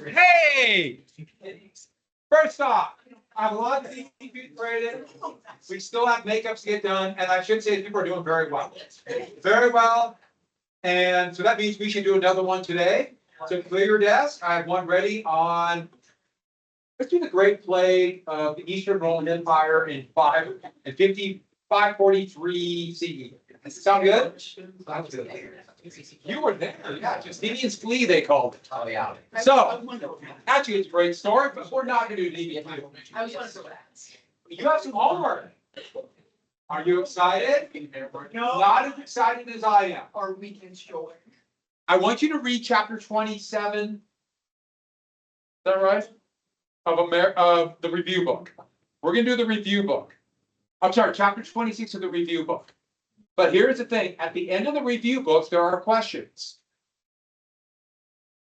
Hey! First off, I love to be graded. We still have makeups to get done, and I should say people are doing very well. Very well. And so that means we should do another one today. So clear your desk. I have one ready on. Let's do the Great Plague of the Eastern Roman Empire in 543 CE. Does it sound good? Sounds good. You were there, yeah. Justinian's Flea, they called it. Oh, yeah. So, actually, it's a great story, but we're not going to do Deviant Flea. I was wondering that. You have some homework. Are you excited? No. Not as excited as I am. Or we can show it. I want you to read chapter 27. Is that right? Of the review book. We're going to do the review book. I'm sorry, chapter 26 of the review book. But here's the thing, at the end of the review books, there are questions.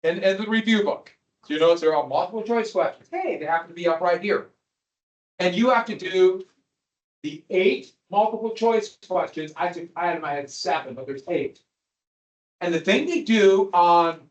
In the review book. So you notice there are multiple choice questions. Hey, they happen to be up right here. And you have to do the 8 multiple choice questions. I had in my head 7, but there's 8. And the thing they do on,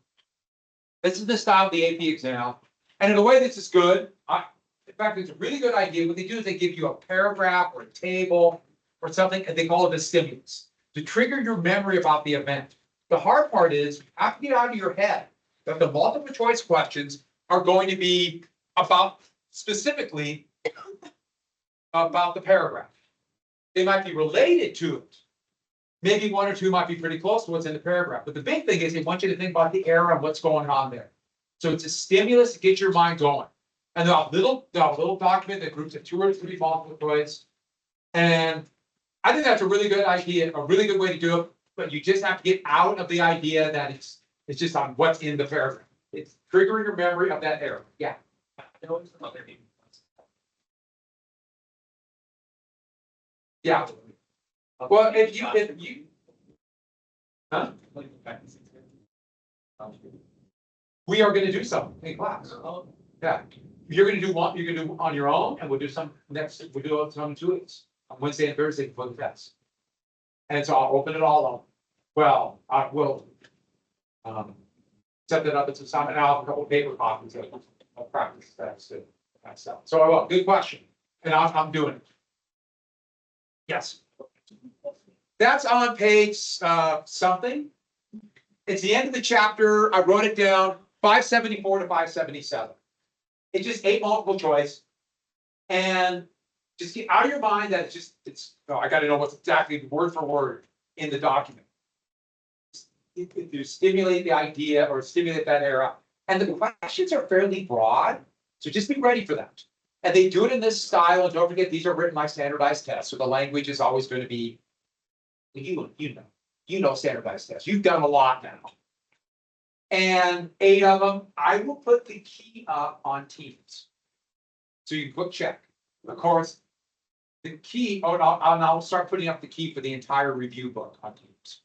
this is the style of the AP exam. And in a way, this is good. In fact, it's a really good idea. What they do is they give you a paragraph or a table or something, and they call it a stimulus to trigger your memory about the event. The hard part is you have to get out of your head that the multiple choice questions are going to be about specifically about the paragraph. They might be related to it. Maybe 1 or 2 might be pretty close to what's in the paragraph. But the big thing is they want you to think about the error and what's going on there. So it's a stimulus to get your mind going. And they'll have a little document that groups of 2 or 3 multiple choice. And I think that's a really good idea, a really good way to do it. But you just have to get out of the idea that it's just on what's in the paragraph. It's triggering your memory of that error. Yeah. Yeah. Well, if you, huh? We are going to do something in class. Yeah. You're going to do one, you can do on your own, and we'll do some next, we'll do some 2 weeks on Wednesday and Thursday before the test. And so I'll open it all up. Well, I will set that up as a and I'll have a couple of paper copies of practice tests too. So I will. Good question. And I'm doing it. Yes. That's on page something. It's the end of the chapter. I wrote it down 574 to 577. It's just 8 multiple choice. And just get out of your mind that I got to know what's exactly word for word in the document. To stimulate the idea or stimulate that era. And the questions are fairly broad. So just be ready for that. And they do it in this style. And don't forget, these are written by standardized tests. So the language is always going to be, you know standardized tests. You've done a lot now. And 8 of them, I will put the key up on Teams. So you can click check. Of course, the key, and I'll start putting up the key for the entire review book on Teams.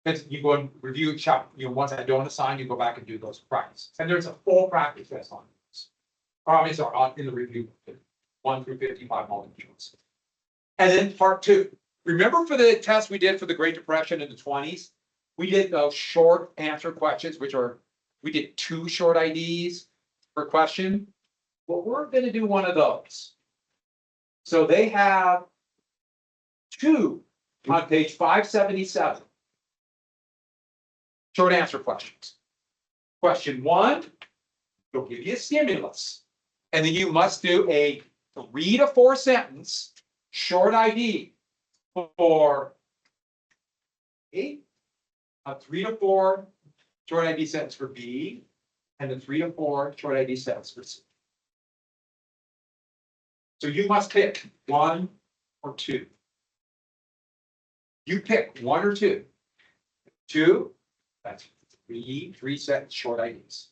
Because you go and review chapter, once I don't assign, you go back and do those practice. And there's a full practice test on this. In the review book, 1 through 55 multiple choice. And then part 2. Remember for the test we did for the Great Depression in the 20s? We did those short answer questions, we did 2 short IDs per question. Well, we're going to do one of those. So they have 2 on page 577. Short answer questions. Question 1, they'll give you a stimulus. And then you must do a 3 to 4 sentence short ID for A, a 3 to 4 short ID sentence for B, and a 3 to 4 short ID sentence for C. So you must pick 1 or 2. You pick 1 or 2. 2, that's 3 sentence short IDs.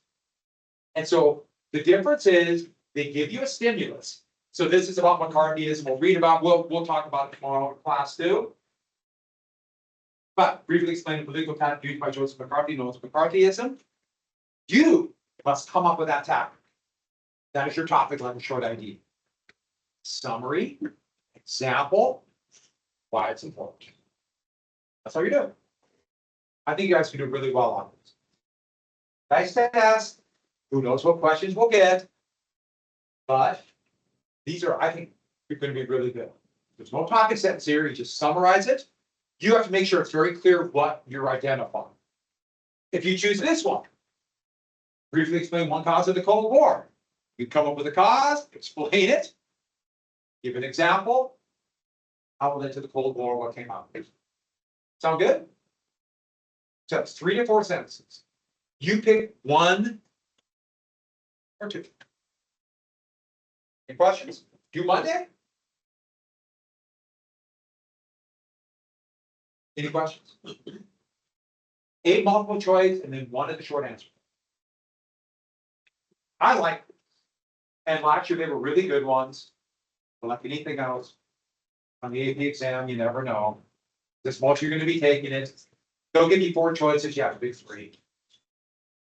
And so the difference is they give you a stimulus. So this is about McCarthyism. We'll read about, we'll talk about it tomorrow in class too. But briefly explain the political tactic used by Joseph McCarthy, known as McCarthyism. You must come up with that tactic. That is your topic, like a short ID. Summary, example, why it's important. That's how you do it. I think you guys can do really well on this. Nice test. Who knows what questions we'll get? But these are, I think, going to be really good. There's no topic sentence here. You just summarize it. You have to make sure it's very clear what you're identifying. If you choose this one, briefly explain one cause of the Cold War. You come up with a cause, explain it, give an example, how it led to the Cold War, what came out of it. Sound good? So it's 3 to 4 sentences. You pick 1 or 2. Any questions? Do Monday? Any questions? 8 multiple choice and then 1 of the short answer. I like them. And last year they were really good ones. But like anything else, on the AP exam, you never know. This much you're going to be taking it. Don't give me 4 choices, you have to pick 3.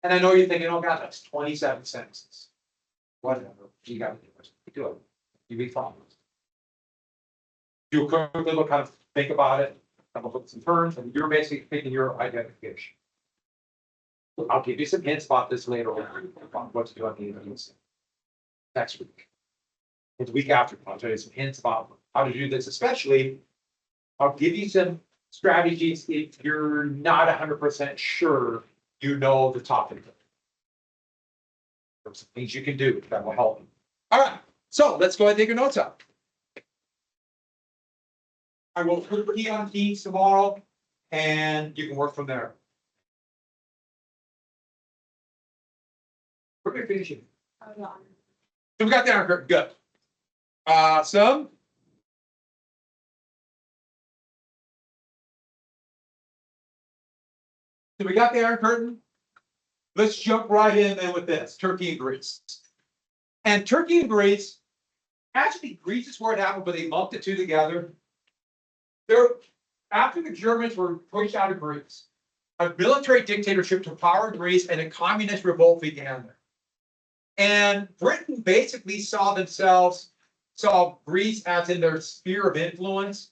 And I know you're thinking, oh God, that's 27 sentences. Whatever, you got to do it. Do it. You'll be fine. Do a quick little kind of think about it, come up with some terms, and you're basically picking your identification. I'll give you some hints about this later on, about what to do on the interviews next week. Or the week after, I'll tell you some hints about how to do this, especially I'll give you some strategies if you're not 100% sure you know the topic. There's some things you can do that will help you. All right, so let's go ahead and take your notes out. I will put the key on Teams tomorrow, and you can work from there. We're finishing. So we got the Iron Curtain, good. Some. So we got the Iron Curtain. Let's jump right in then with this, Turkey and Greece. And Turkey and Greece, actually Greece is where it happened, but they lumped the two together. After the Germans were pushed out of Greece, a military dictatorship took power in Greece and a communist revolt began there. And Britain basically saw Greece as in their sphere of influence.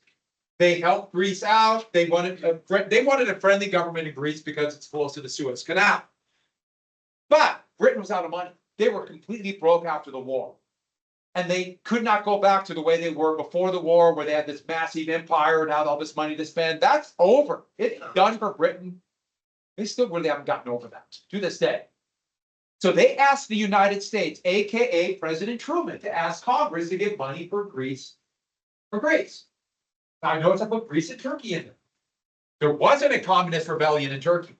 They helped Greece out. They wanted a friendly government in Greece because it's close to the Suez Canal. But Britain was out of money. They were completely broke after the war. And they could not go back to the way they were before the war, where they had this massive empire and had all this money to spend. That's over. It's done for Britain. They still really haven't gotten over that to this day. So they asked the United States, aka President Truman, to ask Congress to give money for Greece. Now, I notice I put Greece and Turkey in there. There wasn't a communist rebellion in Turkey,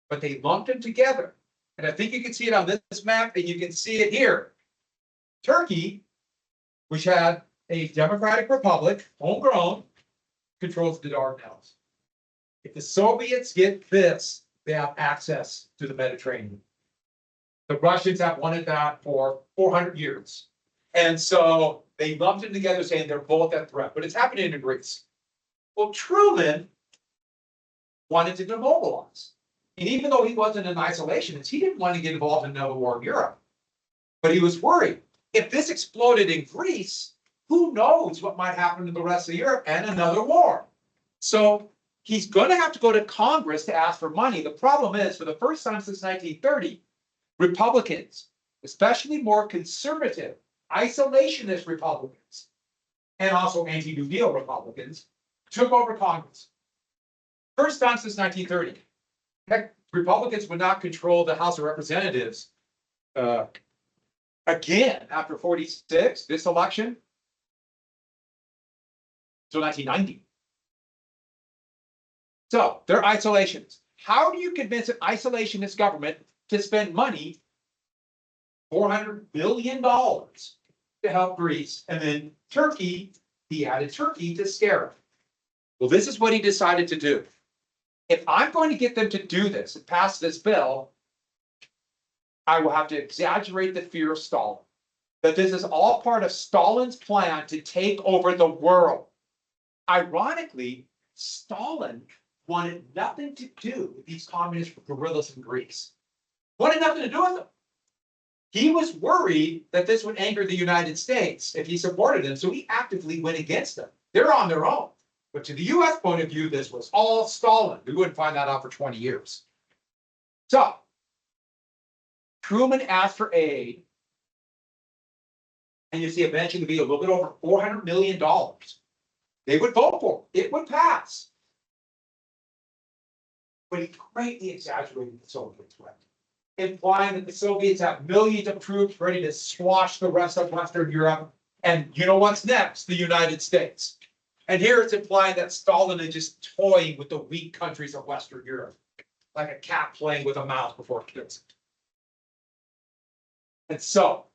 but they lumped them together. And I think you can see it on this map, and you can see it here. Turkey, which had a democratic republic, homegrown, controls the Dardanelles. If the Soviets get this, they have access to the Mediterranean. The Russians have wanted that for 400 years. And so they lumped them together saying they're both at threat, but it's happening in Greece. Well, Truman wanted to demobilize. And even though he wasn't an isolationist, he didn't want to get involved in another war in Europe. But he was worried. If this exploded in Greece, who knows what might happen to the rest of Europe and another war. So he's going to have to go to Congress to ask for money. The problem is, for the first time since 1930, Republicans, especially more conservative, isolationist Republicans, and also anti-New Deal Republicans, took over Congress. First time since 1930. Heck, Republicans would not control the House of Representatives again after 46, this election, until 1990. So they're isolationists. How do you convince an isolationist government to spend money, $400 billion, to help Greece? And then Turkey, he added Turkey to scare it. Well, this is what he decided to do. If I'm going to get them to do this and pass this bill, I will have to exaggerate the fear of Stalin. That this is all part of Stalin's plan to take over the world. Ironically, Stalin wanted nothing to do with these communist guerrillas in Greece. Wanted nothing to do with them. He was worried that this would anger the United States if he supported them, so he actively went against them. They're on their own. But to the US point of view, this was all Stalin. We wouldn't find that out for 20 years. So, Truman asked for aid, and you see eventually be a little bit over $400 million. They would vote for it. It would pass. But he greatly exaggerated the Soviet threat, implying that the Soviets have millions of troops ready to squash the rest of Western Europe. And you know what's next? The United States. And here it's implying that Stalin is just toying with the weak countries of Western Europe, like a cat playing with a mouse before it kills it. And so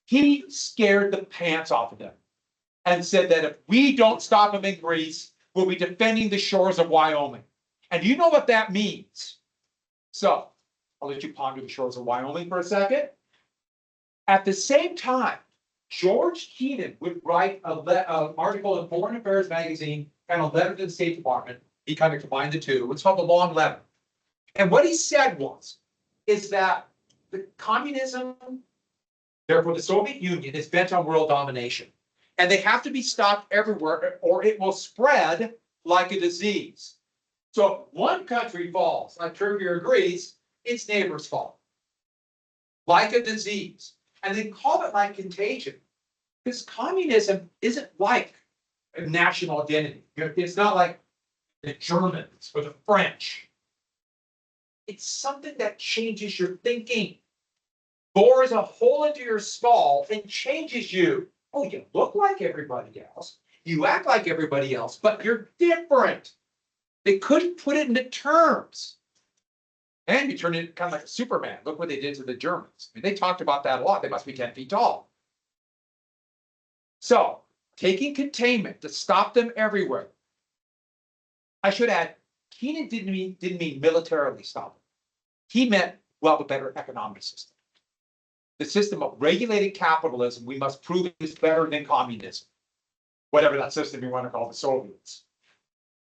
he scared the pants off of them and said that if we don't stop him in Greece, we'll be defending the shores of Wyoming. And you know what that means. So I'll let you ponder the shores of Wyoming for a second. At the same time, George Kennan would write an article in Foreign Affairs magazine and a letter to the State Department. He kind of combined the two. It's called the Long Letter. And what he said is that the communism, therefore the Soviet Union, is bent on world domination. And they have to be stopped everywhere or it will spread like a disease. So if one country falls, like Turkey or Greece, its neighbors fall. Like a disease. And they call it like contagion. Because communism isn't like a national identity. It's not like the Germans or the French. It's something that changes your thinking. Bores a hole into your skull and changes you. Oh, you look like everybody else. You act like everybody else, but you're different. They couldn't put it into terms. And you turn it kind of like a Superman. Look what they did to the Germans. I mean, they talked about that a lot. They must be 10 feet tall. So, taking containment to stop them everywhere. I should add, Kennan didn't mean militarily stop them. He meant, well, a better economic system. The system of regulated capitalism, we must prove is better than communism. Whatever that system you want to call the Soviets.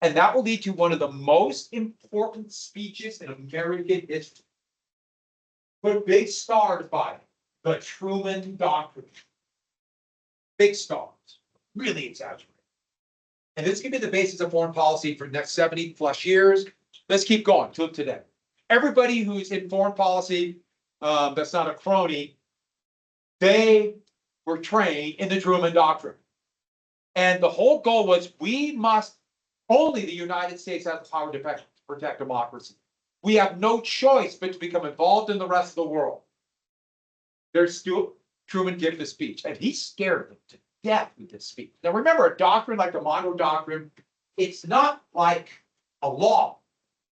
And that will lead to one of the most important speeches in American history. Put big stars by it. The Truman Doctrine. Big stars. Really exaggerated. And this can be the basis of foreign policy for the next 70 plus years. Let's keep going to today. Everybody who's in foreign policy that's not a crony, they were trained in the Truman Doctrine. And the whole goal was only the United States has the power to protect democracy. We have no choice but to become involved in the rest of the world. There's still Truman gave the speech, and he scared them to death with this speech. Now remember, a doctrine like the Monroe Doctrine, it's not like a law,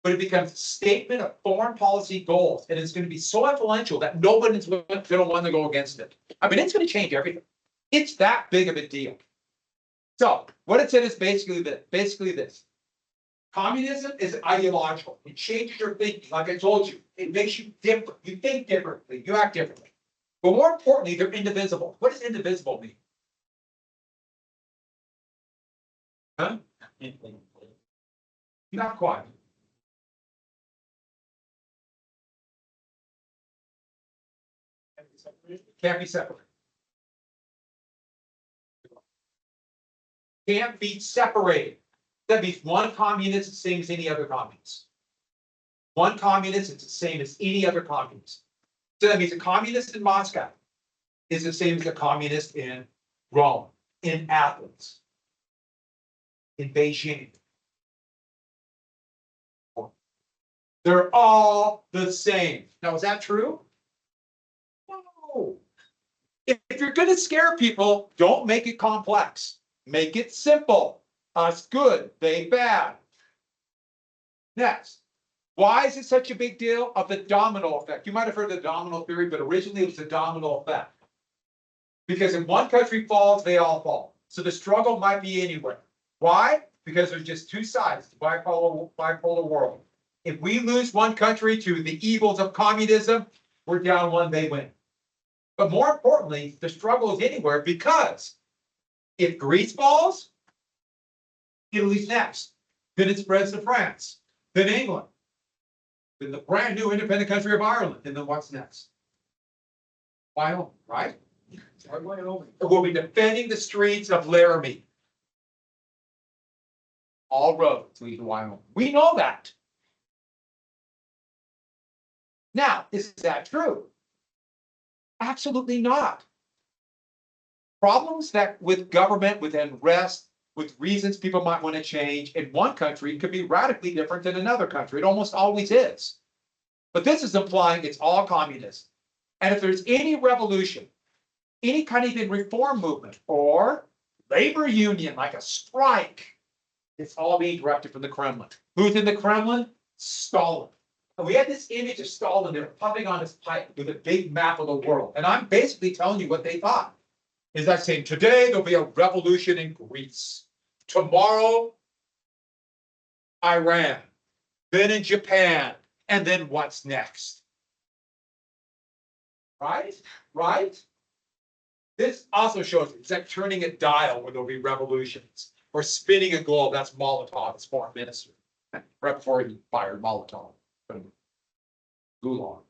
but it becomes a statement of foreign policy goals, and it's going to be so influential that nobody's going to want to go against it. I mean, it's going to change everything. It's that big of a deal. So what it said is basically this. Communism is ideological. It changes your thinking. Like I told you, it makes you different. You think differently. You act differently. But more importantly, they're indivisible. What does indivisible mean? Huh? Not quite. Can't be separated. Can't be separated. That means one communist is the same as any other communist. One communist is the same as any other communist. So that means a communist in Moscow is the same as a communist in Rome, in Athens, in Beijing. They're all the same. Now, is that true? No. If you're going to scare people, don't make it complex. Make it simple. Us good, they bad. Next, why is it such a big deal? Of the domino effect. You might have heard the domino theory, but originally it was the domino effect. Because if one country falls, they all fall. So the struggle might be anywhere. Why? Because there's just two sides to bipolar world. If we lose one country to the evils of communism, We're down one, they win. But more importantly, the struggle is anywhere because if Greece falls, Italy's next. Then it spreads to France, then England, then the brand new independent country of Ireland, and then what's next? Wyoming, right? We'll be defending the streets of Laramie. All roads lead to Wyoming. We know that. Now, is that true? Absolutely not. Problems that with government, with unrest, with reasons people might want to change in one country could be radically different than another country. It almost always is. But this is implying it's all communist. And if there's any revolution, any kind of reform movement or labor union, like a strike, it's all being directed from the Kremlin. Who's in the Kremlin? Stalin. And we had this image of Stalin there puffing on his pipe with a big map of the world. And I'm basically telling you what they thought. Is that saying today there'll be a revolution in Greece. Tomorrow, Iran. Then in Japan. And then what's next? Right? Right? This also shows it's like turning a dial where there'll be revolutions. Or spinning a globe. That's Molotov, his foreign minister. Right before he fired Molotov. Gulag.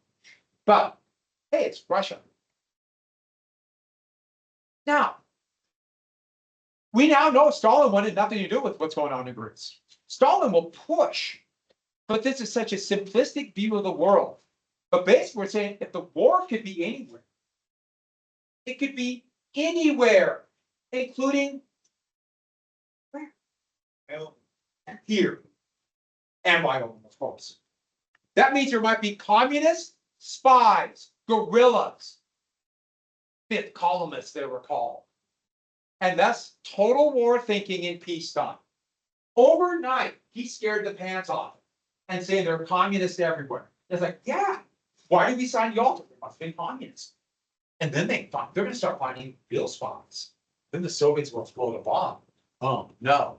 But, hey, it's Russia. Now, we now know Stalin wanted nothing to do with what's going on in Greece. Stalin will push, but this is such a simplistic view of the world. But basically, we're saying if the war could be anywhere, it could be anywhere, including where? Here. And Wyoming, of course. That means there might be communists, spies, guerrillas, fifth columnists they were called. And that's total war thinking in peacetime. Overnight, he scared the pants off and saying there are communists everywhere. It's like, yeah, why did we sign Yalta? There must be communists. And then they're going to start finding real spies. Then the Soviets will explode a bomb. Oh, no.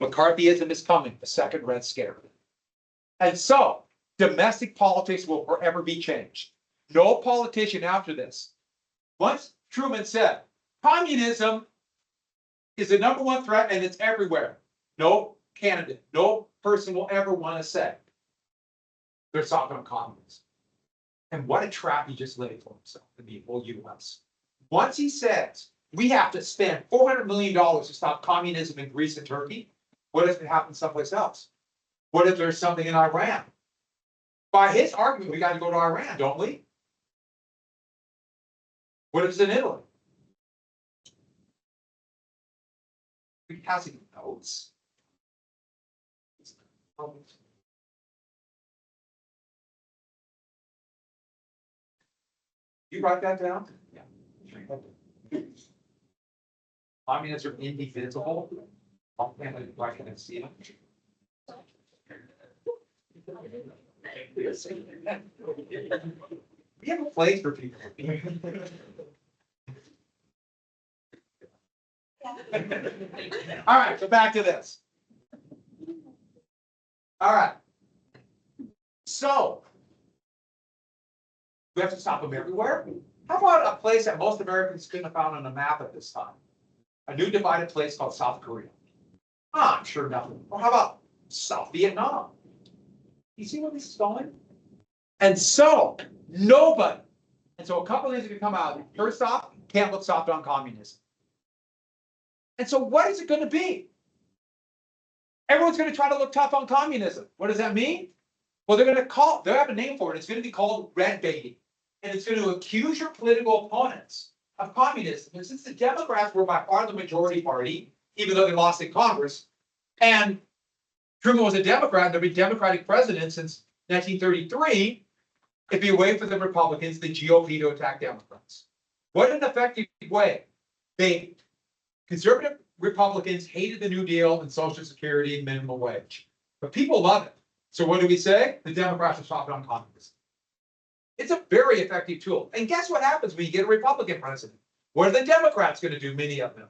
McCarthyism is coming, the second Red Scare. And so, domestic politics will forever be changed. No politician after this. Once Truman said, communism is the number one threat and it's everywhere. No candidate, no person will ever want to say they're talking about communism. And what a trap he just laid for himself in the whole US. Once he says we have to spend $400 million to stop communism in Greece and Turkey, what if it happens someplace else? What if there's something in Iran? By his argument, we got to go to Iran, don't we? What if it's in Italy? We passing notes. You write that down? Yeah. Communists are indefensible. Why can't I see it? We have a place for people. All right, so back to this. All right. So, we have to stop them everywhere. How about a place that most Americans couldn't have found on a map at this time? A new divided place called South Korea. I'm sure nothing. Or how about South Vietnam? You see where this is going? And so, nobody. And so a couple of things can come out. First off, can't look soft on communism. And so what is it going to be? Everyone's going to try to look tough on communism. What does that mean? Well, they'll have a name for it. It's going to be called red baiting. And it's going to accuse your political opponents of communism. And since the Democrats were by far the majority party, even though they lost in Congress, and Truman was a Democrat, there'd been Democratic president since 1933, it'd be a way for the Republicans, the GOP, to attack Democrats. What an effective way. Conservative Republicans hated the New Deal and Social Security and minimum wage. But people love it. So what do we say? The Democrats are soft on communism. It's a very effective tool. And guess what happens when you get a Republican president? What are the Democrats going to do, many of them?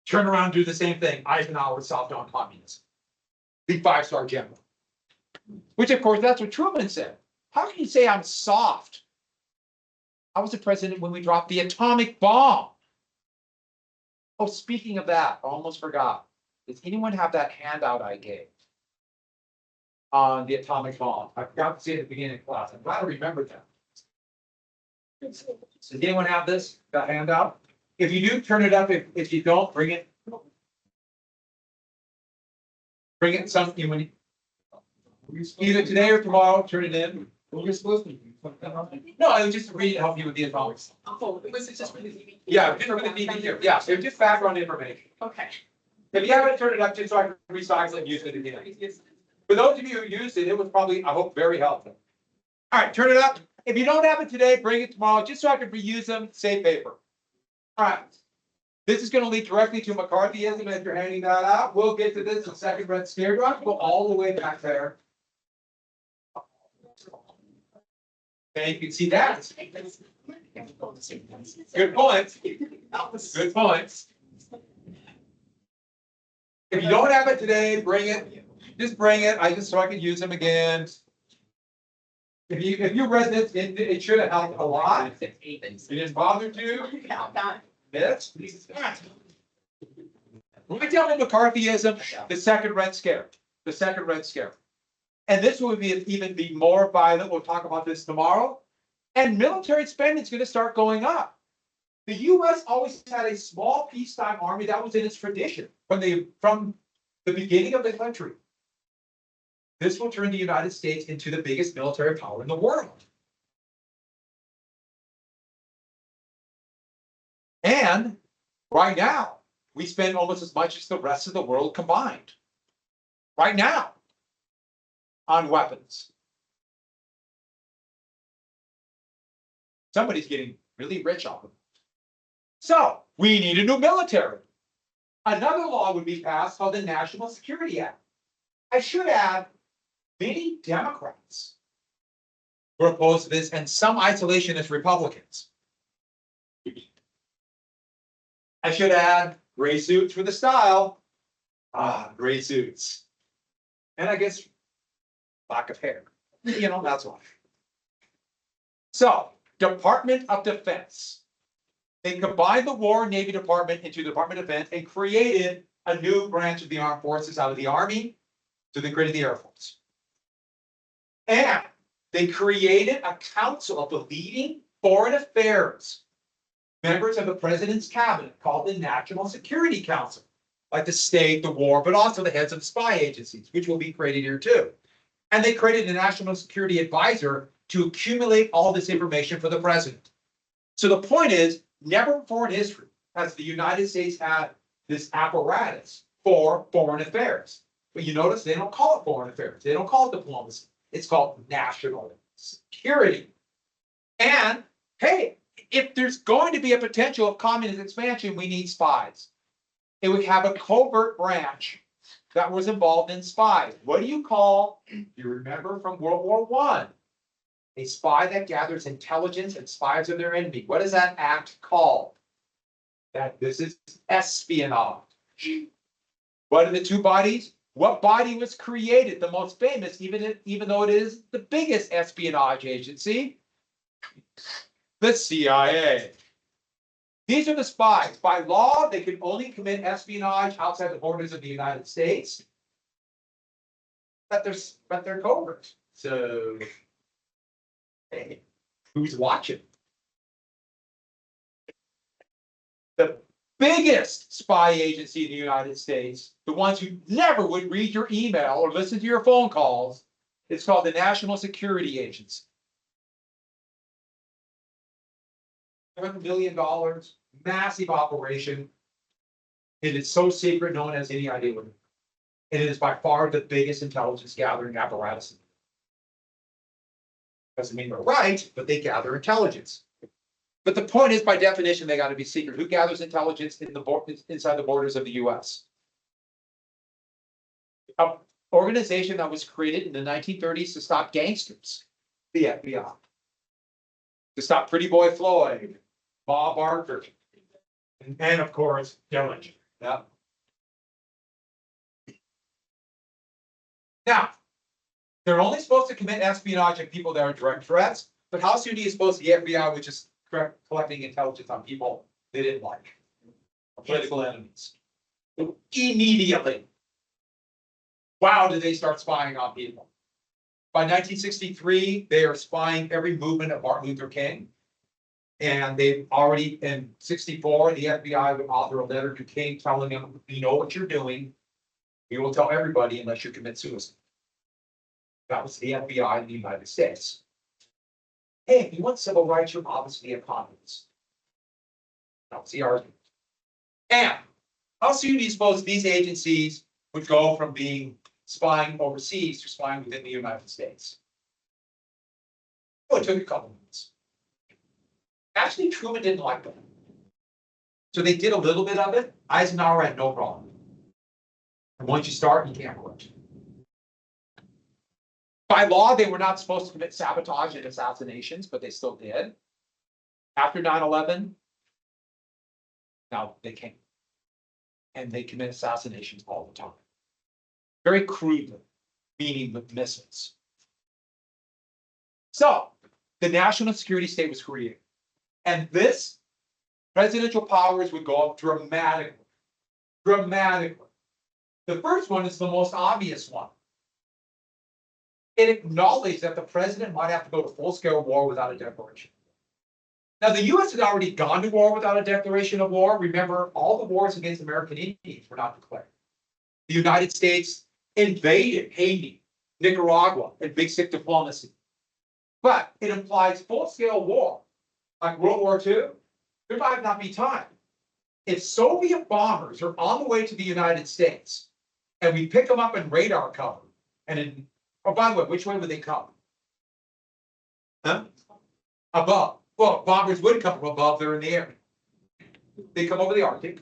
Turn around and do the same thing. Eisenhower soft on communism. The 5-star general. Which, of course, that's what Truman said. How can you say I'm soft I was the president when we dropped the atomic bomb. Oh, speaking of that, I almost forgot. Does anyone have that handout I gave on the atomic bomb? I forgot to say it at the beginning of class. I'm glad I remembered that. Does anyone have this, that handout? If you do, turn it up. If you don't, bring it. Bring it some, either today or tomorrow, turn it in. What we're supposed to do? No, I was just reading to help you with the atomics. Oh, was it just for the TV? Yeah, just for the DB here. Yeah, so just background information. Okay. If you haven't turned it up, just so I can recycle it and use it again. For those of you who used it, it was probably, I hope, very helpful. All right, turn it up. If you don't have it today, bring it tomorrow, just so I can reuse them, save paper. All right. This is gonna lead directly to McCarthyism as you're handing that out. We'll get to this in second. Red Scare Drive, go all the way back there. And you can see that. Good points. Good points. If you don't have it today, bring it. Just bring it. So I can use them again. If you read this, it should have helped a lot. You didn't bother to. Yes. Write down McCarthyism, the second Red Scare. The second Red Scare. And this will even be more violent. We'll talk about this tomorrow. And military spending is going to start going up. The US always had a small peacetime army. That was in its tradition from the beginning of the country. This will turn the United States into the biggest military power in the world. And right now, we spend almost as much as the rest of the world combined. Right now, on weapons. Somebody's getting really rich off of it. So we need a new military. Another law would be passed called the National Security Act. I should add, many Democrats were opposed to this and some isolationist Republicans. I should add gray suits for the style. Gray suits. And I guess lack of hair. That's why. So, Department of Defense. They combined the War and Navy Department into the Department of Defense and created a new branch of the armed forces out of the Army. So they created the Air Force. And they created a council of the leading foreign affairs members of the president's cabinet called the National Security Council, like the state, the war, but also the heads of spy agencies, which will be created here too. And they created a national security advisor to accumulate all this information for the president. So the point is, never before in history has the United States had this apparatus for foreign affairs. But you notice they don't call it foreign affairs. They don't call it diplomacy. It's called national security. And hey, if there's going to be a potential of communist expansion, we need spies. It would have a covert branch that was involved in spies. What do you call, you remember from World War I, a spy that gathers intelligence and spies on their enemy? What is that act called? This is espionage. What are the two bodies? What body was created, the most famous, even though it is the biggest espionage agency? The CIA. These are the spies. By law, they can only commit espionage outside the borders of the United States. But they're covert. So, hey, who's watching? The biggest spy agency in the United States, the ones who never would read your email or listen to your phone calls, is called the National Security Agency. $7 billion, massive operation. It is so secret, no one has any idea what it is. And it is by far the biggest intelligence gathering apparatus. Doesn't mean they're right, but they gather intelligence. But the point is, by definition, they got to be secret. Who gathers intelligence inside the borders of the US? An organization that was created in the 1930s to stop gangsters, the FBI. To stop Pretty Boy Floyd, Bob Barker, and of course, Dillinger. Yeah. Now, they're only supposed to commit espionage on people that are direct threats, but how soon do you suppose the FBI would just collecting intelligence on people they didn't like, political enemies. Immediately. Wow, did they start spying on people? By 1963, they are spying every movement of Martin Luther King. And they've already, in 64, the FBI would author a letter to King telling him, you know what you're doing. We will tell everybody unless you commit suicide. That was the FBI in the United States. Hey, if you want civil rights, you're obviously a communist. That was the argument. And how soon do you suppose these agencies would go from being spying overseas to spying within the United States? Oh, it took a couple months. Actually, Truman didn't like that. So they did a little bit of it. Eisenhower had no problem. And once you start, you can't quit. By law, they were not supposed to commit sabotage and assassinations, but they still did. After 9/11, now they can't. And they commit assassinations all the time. Very crudely, meaning with missiles. So, the national security state was created. And this presidential powers would go up dramatically. Dramatically. The first one is the most obvious one. It acknowledged that the president might have to go to full-scale war without a declaration. Now, the US had already gone to war without a declaration of war. Remember, all the wars against American Indians were not declared. The United States invaded Haiti, Nicaragua, and big stick diplomacy. But it implies full-scale war, like World War II. There might not be time. If Soviet bombers are on the way to the United States, and we pick them up in radar cover, and in, oh, by the way, which way would they come? Huh? Above. Well, bombers would come from above, they're in the air. They come over the Arctic,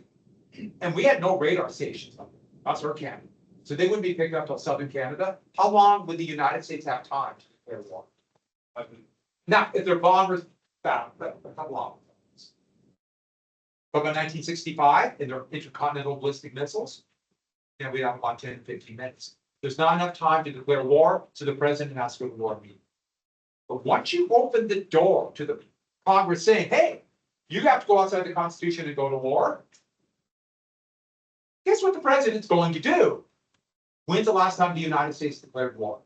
and we had no radar stations up there, us or Canada. So they wouldn't be picked up till southern Canada. How long would the United States have time to declare war? Now, if they're bombers, how long? But by 1965, in their intercontinental ballistic missiles, then we have about 10 to 15 minutes. There's not enough time to declare war, so the president has to go to war meeting. But once you open the door to the Congress saying, hey, you have to go outside the Constitution and go to war, guess what the president's going to do? When's the last time the United States declared war?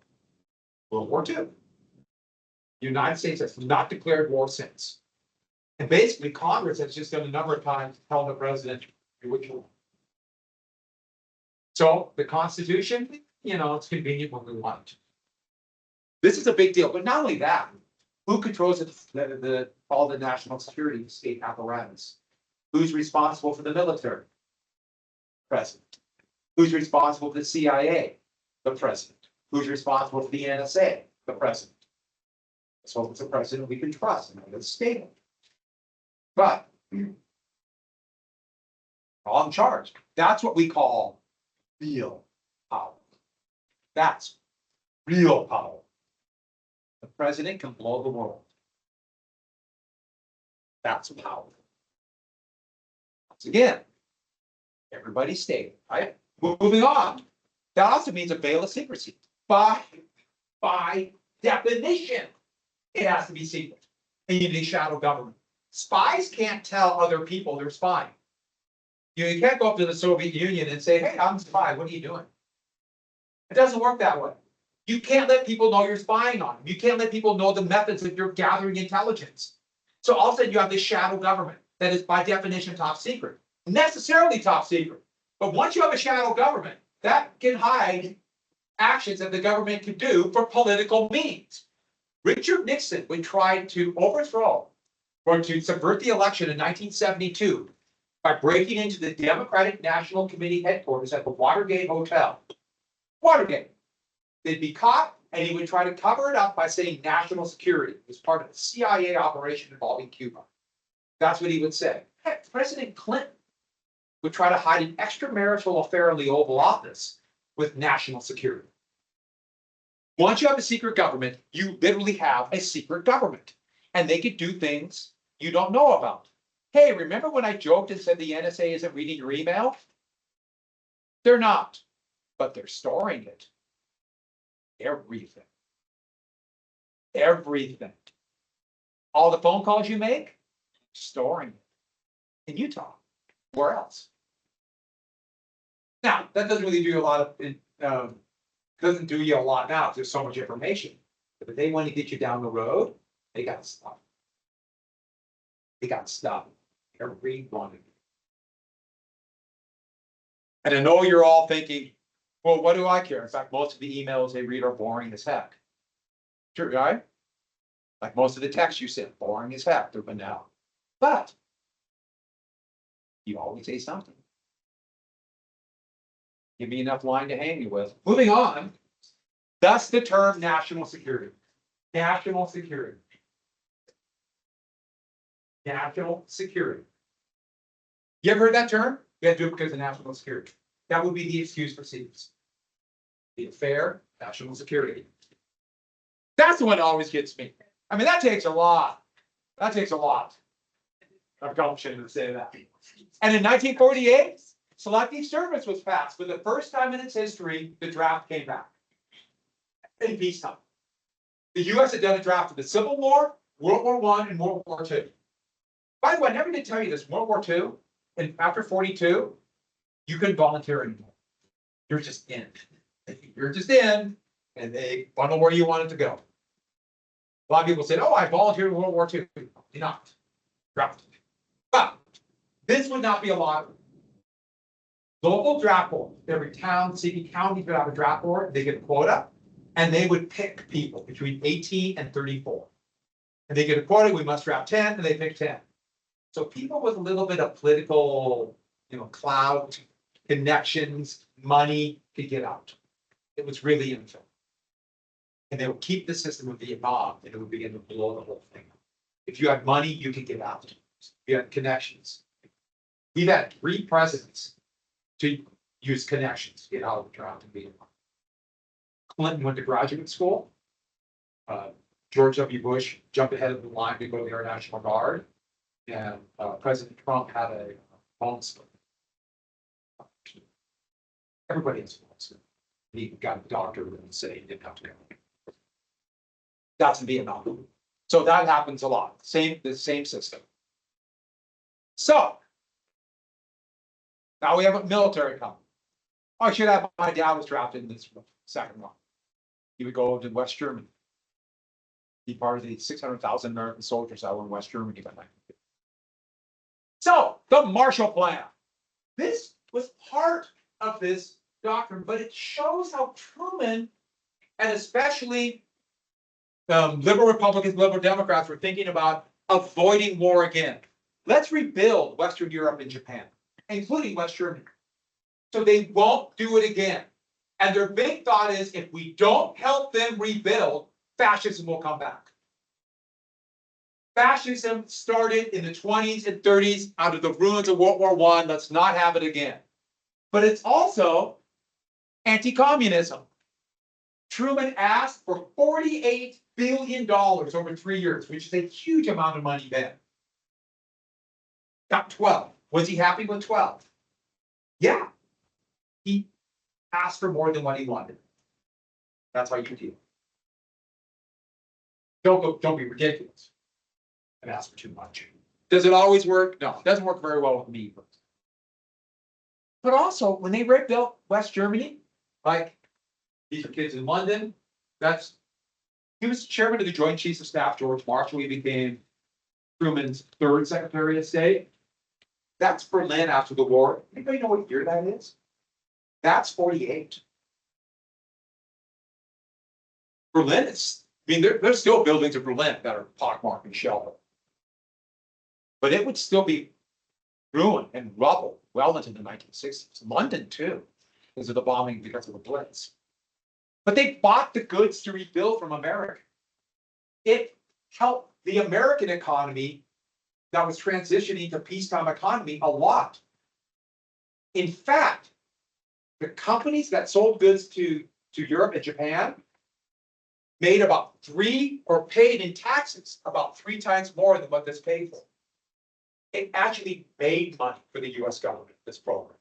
World War II. The United States has not declared war since. And basically, Congress has just done a number of times telling the president, do what you want. So the Constitution, you know, it's convenient when we want it. This is a big deal. But not only that, who controls all the national security state apparatus? Who's responsible for the military? President. Who's responsible for the CIA? The president. Who's responsible for the NSA? The president. So it's a president we can trust and it's stable. But all in charge. That's what we call real power. That's real power. The president can blow the world. That's power. Once again, everybody stable, right? Moving on. That also means a veil of secrecy. By definition, it has to be secret. And you need shadow government. Spies can't tell other people they're spying. You can't go up to the Soviet Union and say, hey, I'm a spy. What are you doing? It doesn't work that way. You can't let people know you're spying on them. You can't let people know the methods that you're gathering intelligence. So all of a sudden you have this shadow government that is by definition top secret. Necessarily top secret. But once you have a shadow government, that can hide actions that the government can do for political means. Richard Nixon, when tried to overthrow or to subvert the election in 1972 by breaking into the Democratic National Committee headquarters at the Watergate Hotel. Watergate. They'd be caught, and he would try to cover it up by saying national security. It was part of a CIA operation involving Cuba. That's what he would say. Heck, President Clinton would try to hide an extramarital affair in the Oval Office with national security. Once you have a secret government, you literally have a secret government. And they could do things you don't know about. Hey, remember when I joked and said the NSA isn't reading your email? They're not, but they're storing it. Everything. Everything. All the phone calls you make, storing it in Utah. Where else? Now, that doesn't really do you a lot of, doesn't do you a lot now. There's so much information. But if they want to get you down the road, they got stuff. They got stuff. Every one of you. And I know you're all thinking, well, what do I care? In fact, most of the emails they read are boring as heck. Sure, right? Like most of the texts you send, boring as heck, they're banal. But you always say something. Give me enough line to hang you with. Moving on. That's the term national security. National security. National security. You ever heard that term? You have to do it because of national security. That would be the excuse for secrets. The affair, national security. That's the one that always gets me. I mean, that takes a lot. That takes a lot. I'm gumption to say that. And in 1948, selective service was passed. For the first time in its history, the draft came back. In peacetime. The US had done a draft of the Civil War, World War I, and World War II. By the way, I never did tell you this, World War II, and after 42, you couldn't volunteer anymore. You're just in. You're just in, and they funnel where you wanted to go. A lot of people said, oh, I volunteered in World War II. Did not. Drafted. But this would not be a lottery. Local draft board. Every town, city, county could have a draft board. They get a quota, and they would pick people between 18 and 34. And they get a quota, we must draft 10, and they pick 10. So people with a little bit of political, clout, connections, money could get out. It was really unfair. And they would keep the system of Vietnam, and it would begin to blow the whole thing up. If you had money, you could get out. If you had connections. We've had 3 presidents to use connections to get out of the draft in Vietnam. Clinton went to graduate school. George W. Bush jumped ahead of the line to go to the Air National Guard. And President Trump had a phone slip. Everybody has a phone slip. He got a doctor and said he didn't have to go. That's in Vietnam. So that happens a lot. The same system. So now we have a military coming. I should have my dad was drafted in this second one. He would go to West Germany. Be part of the 600,000 American soldiers that were in West Germany by 1950. So the Marshall Plan. This was part of this doctrine, but it shows how Truman, and especially liberal Republicans, liberal Democrats, were thinking about avoiding war again. Let's rebuild Western Europe and Japan, including West Germany, so they won't do it again. And their big thought is, if we don't help them rebuild, fascism will come back. Fascism started in the 20s and 30s out of the ruins of World War I. Let's not have it again. But it's also anti-communism. Truman asked for $48 billion over 3 years, which is a huge amount of money then. Got 12. Was he happy with 12? Yeah. He asked for more than what he wanted. That's how you deal. Don't be ridiculous and ask for too much. Does it always work? No, it doesn't work very well with me. But also, when they rebuilt West Germany, like these are kids in London, he was chairman of the Joint Chiefs of Staff, George Marshall. He became Truman's 3rd Secretary of State. That's Berlin after the war. Anybody know what year that is? That's 48. Berlin is, there's still buildings in Berlin that are pockmarked and shelled. But it would still be ruined and rubble well into the 1960s. London too, because of the bombing, because of the Blitz. But they bought the goods to rebuild from America. It helped the American economy that was transitioning to peacetime economy a lot. In fact, the companies that sold goods to Europe and Japan made about or paid in taxes about 3 times more than what this paid for. It actually made money for the US government, this program.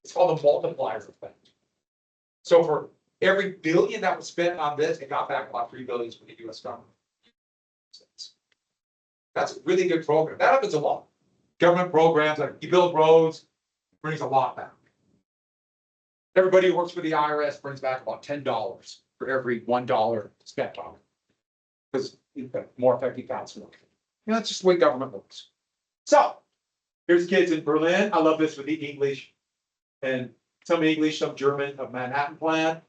It's called a multiplier effect. So for every billion that was spent on this, it got back about $3 billion for the US government. That's a really good program. That happens a lot. Government programs, like you build roads, brings a lot back. Everybody who works for the IRS brings back about $10 for every $1 spent on it. Because you've got more effective counseling. That's just the way government works. So, here's kids in Berlin. I love this with the English and some English, some German of Manhattan Plan.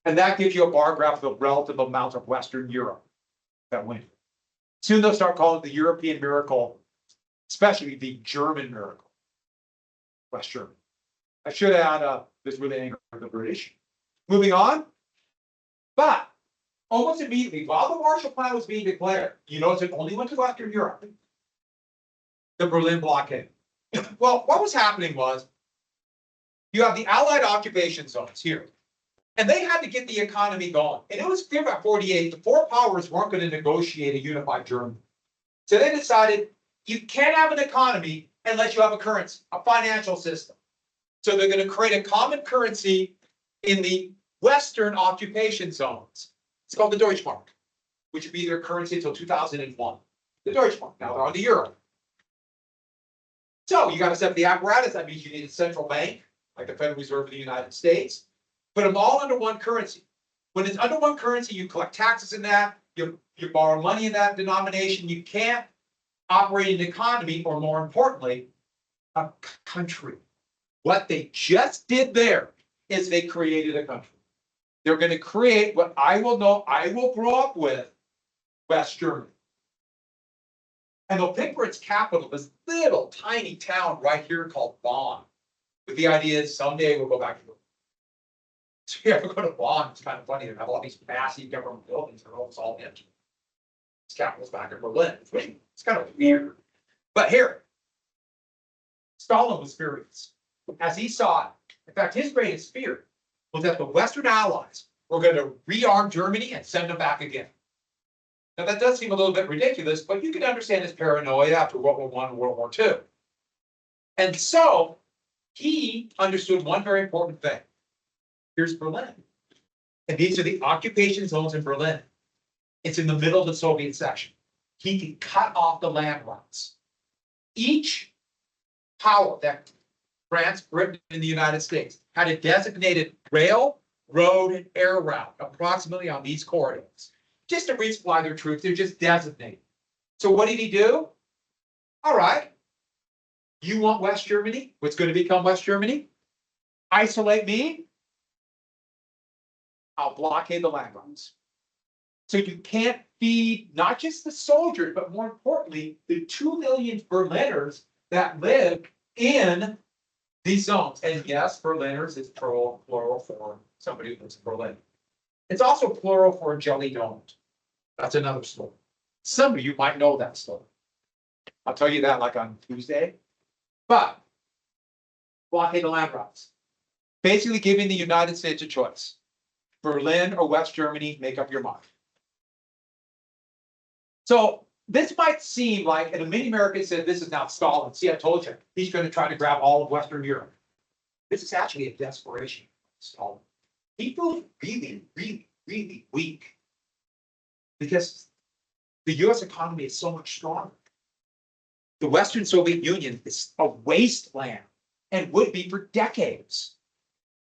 And that gives you a bar graph of the relative amount of Western Europe that went. Soon they'll start calling it the European miracle, especially the German miracle. West Germany. I should add, this really angered the British. Moving on. But almost immediately, while the Marshall Plan was being declared, you notice it only went to Western Europe. The Berlin blockade. Well, what was happening was you have the Allied occupation zones here. And they had to get the economy going. And it was clear by 48, the four powers weren't going to negotiate a unified Germany. So they decided you can't have an economy unless you have a currency, a financial system. So they're going to create a common currency in the Western occupation zones. It's called the Deutschmark, which would be their currency until 2001. The Deutschmark, now they're on the euro. So you got to set up the apparatus. That means you need a central bank, like the Federal Reserve of the United States. Put them all under one currency. When it's under one currency, you collect taxes in that, you borrow money in that denomination. You can't operate an economy, or more importantly, a country. What they just did there is they created a country. They're going to create what I will grow up with, West Germany. And they'll pick for its capital this little tiny town right here called Bonn. But the idea is someday we'll go back to it. So if you ever go to Bonn, it's kind of funny. They have all these massive government buildings that are almost all empty. Its capital's back in Berlin. It's kind of weird. But here, Stalin was furious. As he saw it, in fact, his greatest fear was that the Western Allies were going to rearm Germany and send them back again. Now that does seem a little bit ridiculous, but you can understand his paranoia after World War I and World War II. And so he understood one very important thing. Here's Berlin. And these are the occupation zones in Berlin. It's in the middle of the Soviet section. He can cut off the land routes. Each power, that France, Britain, and the United States, had a designated rail, road, and air route approximately on these corridors. Just to resupply their troops, they're just designated. So what did he do? All right, you want West Germany? What's going to become West Germany? Isolate me. I'll blockade the land routes. So you can't feed not just the soldiers, but more importantly, the 2 million Berliners that live in these zones. And yes, Berliners is plural for somebody who lives in Berlin. It's also plural for jelly donut. That's another story. Some of you might know that story. I'll tell you that like on Tuesday. But blockade the land routes. Basically giving the United States a choice. Berlin or West Germany, make up your mind. So this might seem like, and many Americans said this is now Stalin. See, I told you, he's going to try to grab all of Western Europe. This is actually a desperation. Stalin. He feels really, really, really weak because the US economy is so much stronger. The Western Soviet Union is a wasteland and would be for decades.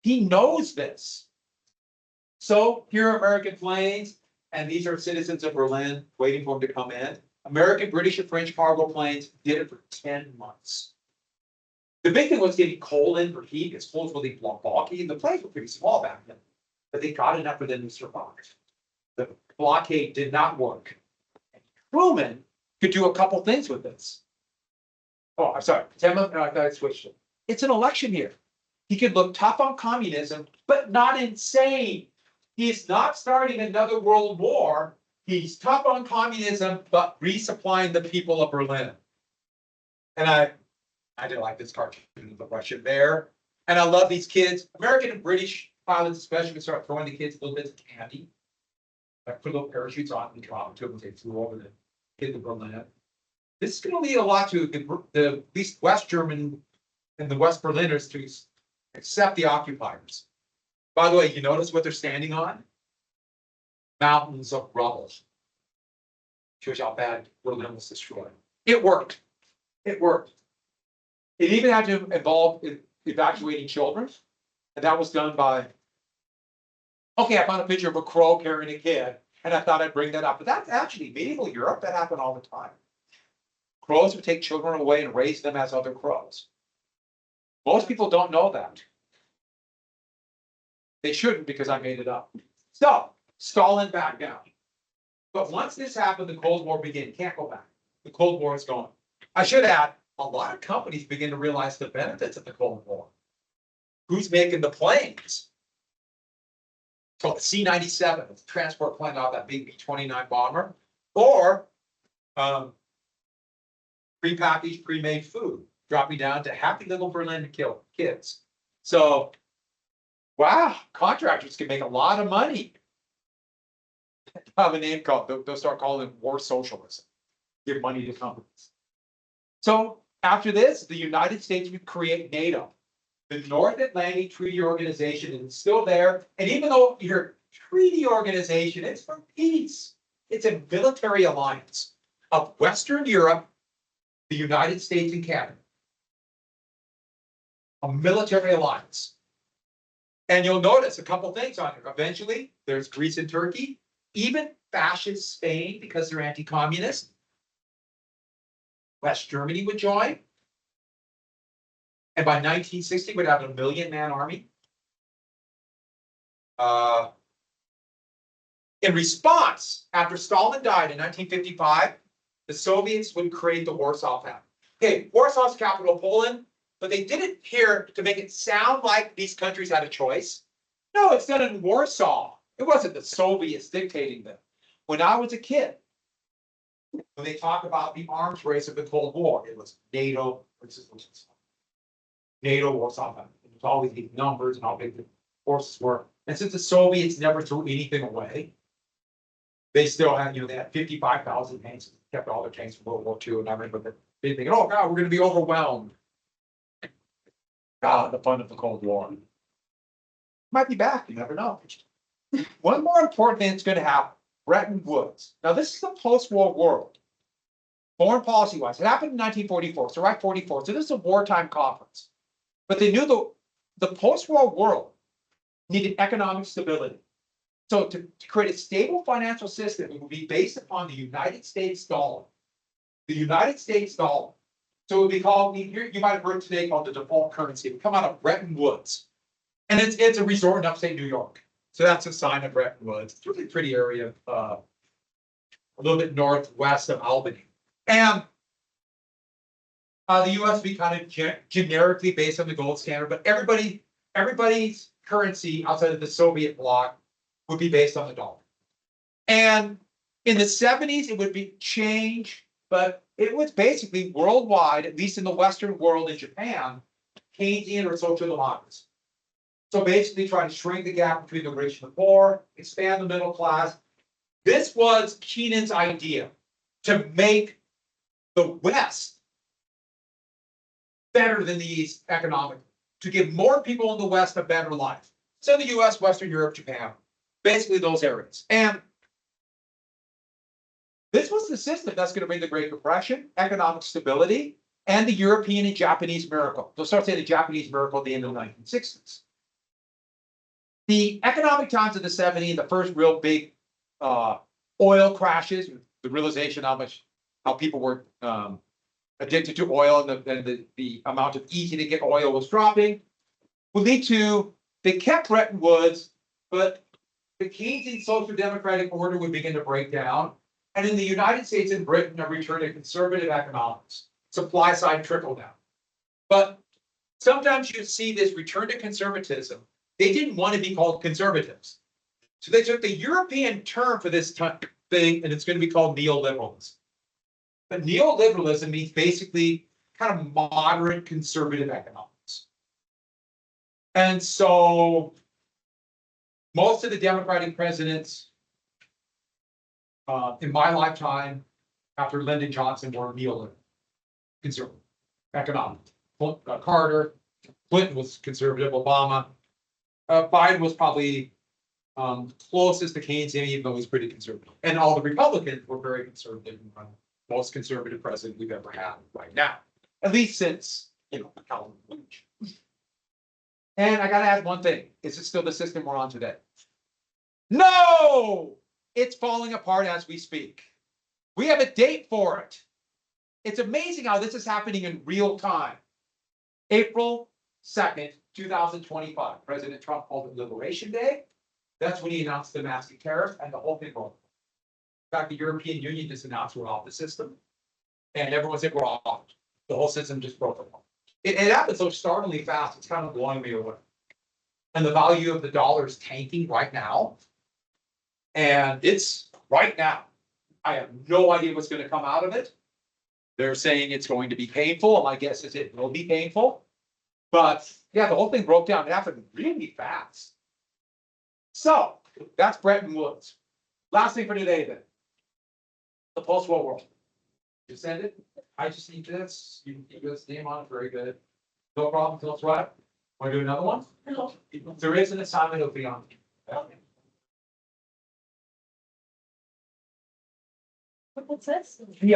He knows this. So here are American planes, and these are citizens of Berlin waiting for them to come in. American, British, and French cargo planes did it for 10 months. The big thing was getting coal in for heat, because coal's really bulky, and the planes were pretty small back then. But they got enough for them to survive. The blockade did not work. And Truman could do a couple things with this. Oh, I'm sorry. I switched it. It's an election year. He could look tough on communism, but not insane. He's not starting another world war. He's tough on communism, but resupplying the people of Berlin. And I did like this cartoon of the Russian bear. And I love these kids. American and British pilots especially would start throwing the kids little bits of candy. Like put little parachutes on and drop them to them as they flew over the kid of Berlin. This is going to lead a lot to the at least West German and the West Berliners to accept the occupiers. By the way, you notice what they're standing on? Mountains of rubble. Shows you how bad Berlin was destroyed. It worked. It worked. It even had to involve evacuating children, and that was done by. Okay, I found a picture of a crow carrying a kid, and I thought I'd bring that up. But that's actually medieval Europe. That happened all the time. Crows would take children away and raise them as other crows. Most people don't know that. They shouldn't because I made it up. So, Stalin backed down. But once this happened, the Cold War began. Can't go back. The Cold War is gone. I should add, a lot of companies begin to realize the benefits of the Cold War. Who's making the planes? So the C-97, the transport plane off that big B-29 bomber, or prepackaged, pre-made food, dropping down to happy little Berlin kids. So, wow, contractors can make a lot of money. Have a name called, they'll start calling it war socialism. Give money to companies. So after this, the United States would create NATO. The North Atlantic Treaty Organization is still there. And even though your treaty organization is for peace, it's a military alliance of Western Europe, the United States, and Canada. A military alliance. And you'll notice a couple things on here. Eventually, there's Greece and Turkey, even fascist Spain because they're anti-communist. West Germany would join. And by 1960, we'd have a 1 million-man army. In response, after Stalin died in 1955, the Soviets would create the Warsaw Pact. Okay, Warsaw's capital, Poland, but they did it here to make it sound like these countries had a choice. No, it's done in Warsaw. It wasn't the Soviets dictating them. When I was a kid, when they talk about the arms race of the Cold War, it was NATO versus Warsaw. NATO, Warsaw Pact. It was always these numbers and how big the forces were. And since the Soviets never threw anything away, they still had, they had 55,000 tanks, kept all their tanks from World War II. And I remember they thinking, oh God, we're going to be overwhelmed. God, the fun of the Cold War. Might be back, you never know. One more important thing that's going to happen, Bretton Woods. Now, this is the post-war world. Foreign policy-wise, it happened in 1944, so right 44. So this is a wartime conference. But they knew the post-war world needed economic stability. So to create a stable financial system, it would be based upon the United States dollar. The United States dollar. So it would be called, you might have heard today called the default currency. It would come out of Bretton Woods. And it's a resort in upstate New York. So that's a sign of Bretton Woods. It's a really pretty area, a little bit northwest of Albany. And the US would be kind of generically based on the gold standard, but everybody's currency outside of the Soviet bloc would be based on the dollar. And in the 70s, it would be change, but it was basically worldwide, at least in the Western world in Japan, Keynesian or social democracy. So basically trying to shrink the gap between the rich and the poor, expand the middle class. This was Keenan's idea to make the West better than the East economically, to give more people in the West a better life. So the US, Western Europe, Japan, basically those areas. And this was the system that's going to bring the Great Depression, economic stability, and the European and Japanese miracle. They'll start saying the Japanese miracle at the end of the 1960s. The economic times of the 70s, the first real big oil crashes, the realization how people were addicted to oil and the amount of easy to get oil was dropping, would lead to, they kept Bretton Woods, but the Keynesian social democratic order would begin to break down. And in the United States and Britain, a return to conservative economics, supply side trickle down. But sometimes you see this return to conservatism. They didn't want to be called conservatives. So they took the European term for this thing, and it's going to be called neoliberalism. But neoliberalism means basically kind of moderate conservative economics. And so most of the Democratic presidents in my lifetime after Lyndon Johnson were neoliberal, conservative, economic. Carter, Clinton was conservative, Obama. Biden was probably closest to Keynesian, even though he's pretty conservative. And all the Republicans were very conservative, and run most conservative president we've ever had right now, at least since, Calvin Coolidge. And I gotta add one thing, is it still the system we're on today? No, it's falling apart as we speak. We have a date for it. It's amazing how this is happening in real time. April 2nd, 2025, President Trump called it Liberation Day. That's when he announced the massive tariff and the whole thing broke. In fact, the European Union just announced we're off the system. And everyone said we're off. The whole system just broke apart. It happened so startlingly fast, it's kind of blowing me away. And the value of the dollar is tanking right now. And it's right now. I have no idea what's going to come out of it. They're saying it's going to be painful. My guess is it will be painful. But yeah, the whole thing broke down. It happened really fast. So that's Bretton Woods. Last thing for today then. The post-war world. You send it? I just need this. You can this name on it. Very good. No problem. Tell us what. Want to do another one? No. There is an assignment it'll be on. What's this? GI.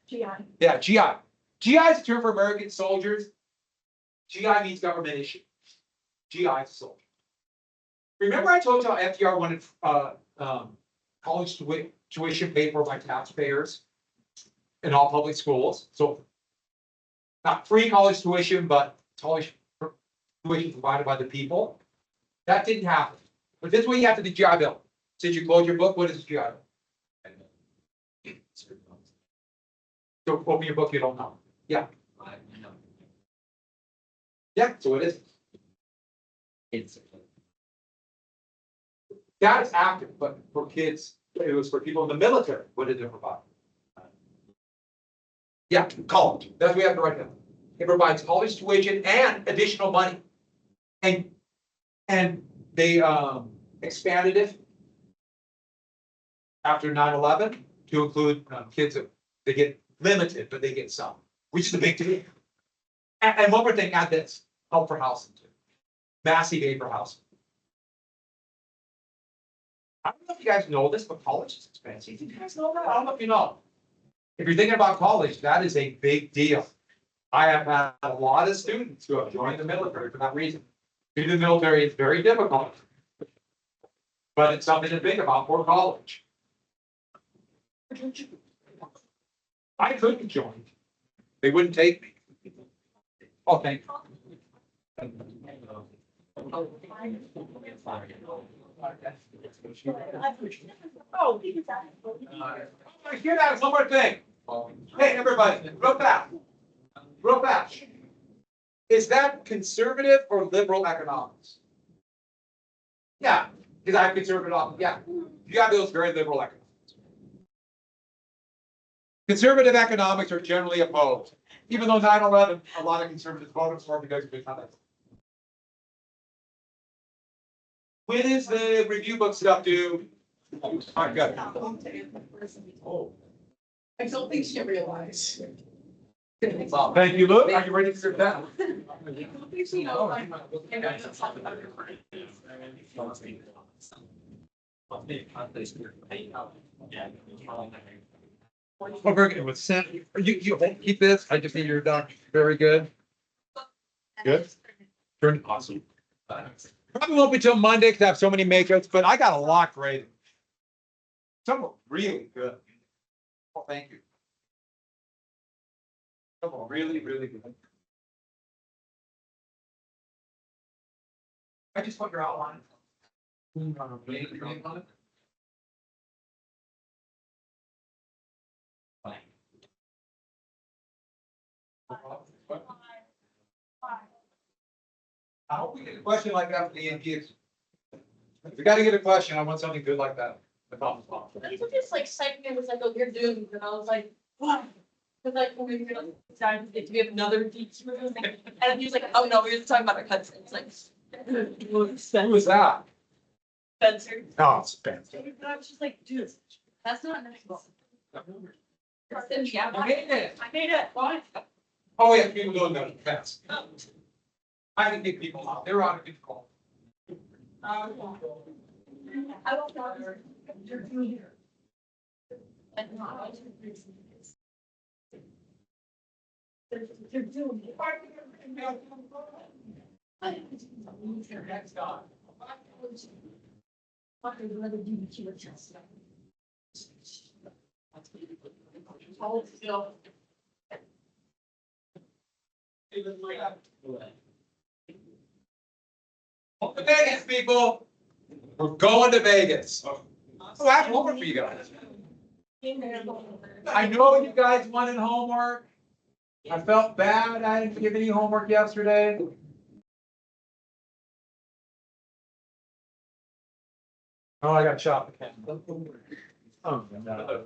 GI. Yeah, GI. GI is a term for American soldiers. GI means government issue. GI is a soldier. Remember I told you how FDR wanted college tuition paid for by taxpayers in all public schools? So not free college tuition, but college tuition provided by the people. That didn't happen. But this is what you have to do GI Bill. Since you close your book, what is the GI Bill? So open your book, you don't know. Yeah. Yeah, so it is. That is active, but for kids, it was for people in the military. What did it provide? Yeah, college. That's what we have to write down. It provides college tuition and additional money. And they expanded it after 9/11 to include kids that they get limited, but they get some, which is a big deal. And one more thing, add this, help for housing too. Massive aid for housing. I don't know if you guys know this, but college is expensive. You guys know that? I don't know if you know. If you're thinking about college, that is a big deal. I have had a lot of students who have joined the military for that reason. Being in the military is very difficult, but it's something to think about for college. I couldn't join. They wouldn't take me. Oh, thank you. Oh, I hear that one more thing. Hey, everybody, real fast. Is that conservative or liberal economics? Yeah, because I have conservative, yeah. You got those very liberal economics. Conservative economics are generally opposed, even though 9/11, a lot of conservatives voted for because of it. When is the review book stuff due? Oh, I got it. Oh. I don't think she realized. Thank you, Luke. Are you ready for that? Oh, very good. With sent, you keep this. I just need your doc. Very good. Good. Turn awesome. Probably won't be till Monday because I have so many makeups, but I got a lock rating. Some are really good. Oh, thank you. Some are really, really good. I just want your outline. I hope we get a question like that for the NPs. If we gotta get a question, I want something good like that. People just like psyched me, was like, oh, you're doomed, and I was like, what? Because like when we were like, decided to have another teacher, and he was like, oh no, we were talking about our cousin. It's like, Who was that? Spencer. Oh, it's Spencer. And I was just like, dude, that's not nice. I made it. I made it. Why? Oh, yeah, people doing that fast. I can pick people out. They're out of control. I don't know. You're doing it. And not. They're doing it. Next on. What they'd rather do to your chest. Hold still. On to Vegas, people. We're going to Vegas. Oh, I have homework for you guys. I know you guys wanted homework. I felt bad I didn't give any homework yesterday. Oh, I got shot. Oh, no.